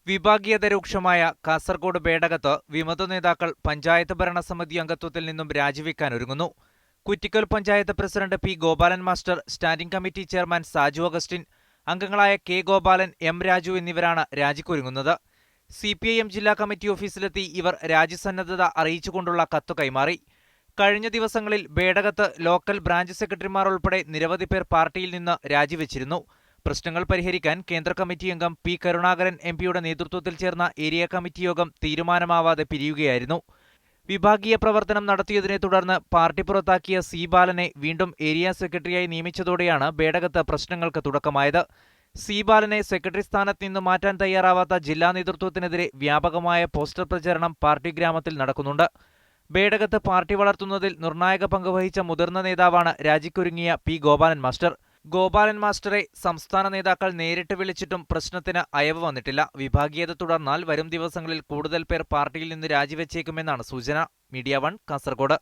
വിഭാഗീയത രൂക്ഷമായ കാസർഗോഡ് ബേഡകത്ത് വിമത നേതാക്കൾ പഞ്ചായത്ത് ഭരണസമിതി അംഗത്വത്തിൽ നിന്നും രാജിവെക്കാനൊരുങ്ങുന്നു. Kuttikkal panchayat president P Gopalan master, standing committee chairman Saju Augustine, അംഗങ്ങളായ കെ ഗോപാലൻ, എം രാജു എന്നിവരാണ് രാജിക്കൊരുങ്ങുന്നത്. CPIM ജില്ലാ കമ്മിറ്റി ഓഫീസിലെത്തി ഇവർ രാജിസന്നദ്ധത അറിയിച്ചുകൊണ്ടുള്ള കത്ത് കൈമാറി. കഴിഞ്ഞ ദിവസങ്ങളിൽ ബേഡകത്ത് ലോക്കൽ ബ്രാഞ്ച് സെക്രട്ടറിമാർ ഉൾപ്പെടെ നിരവധി പേർ പാർട്ടിയിൽ നിന്ന് രാജിവെച്ചിരുന്നു. പ്രശ്നങ്ങൾ പരിഹരിക്കാൻ കേന്ദ്ര കമ്മിറ്റി അംഗം പി കരുണാകരൻ എംപിയുടെ നേതൃത്വത്തിൽ ചേർന്ന ഏരിയ കമ്മിറ്റി യോഗം തീരുമാനമാവാതെ പിരിയുകയായിരുന്നു. വിഭാഗീയ പ്രവർത്തനം നടത്തിയതിനെ തുടർന്ന് പാർട്ടി പുറത്താക്കിയ സി ബാലനെ വീണ്ടും ഏരിയ സെക്രട്ടറിയായി നിയമിച്ചതോടെയാണ് ബേഡകത്ത് പ്രശ്നങ്ങൾക്ക് തുടക്കമായത്. സി ബാലനെ സെക്രട്ടറി സ്ഥാനത്ത് നിന്ന് മാറ്റാൻ തയ്യാറാവാത്ത ജില്ലാ നേതൃത്വത്തിനെതിരെ വ്യാപകമായ പോസ്റ്റർ പ്രചരണം പാർട്ടി ഗ്രാമത്തിൽ നടക്കുന്നുണ്ട്. ബേഡകത്ത് പാർട്ടി വളർത്തുന്നതിൽ നിർണായക പങ്കുവഹിച്ച മുതിർന്ന നേതാവാണ് രാജിക്കൊരുങ്ങിയ പി ഗോപാലൻ മാസ്റ്റർ. ഗോപാലൻ മാസ്റ്ററെ സംസ്ഥാന നേതാക്കൾ നേരിട്ട് വിളിച്ചിട്ടും പ്രശ്നത്തിന് അയവ് വന്നിട്ടില്ല. വിഭാഗീയത തുടർന്നാൽ വരും ദിവസങ്ങളിൽ കൂടുതൽ പേർ പാർട്ടിയിൽ നിന്ന് രാജിവെച്ചേക്കുമെന്നാണ് സൂചന. മീഡിയ 1 കാസർഗോഡ്.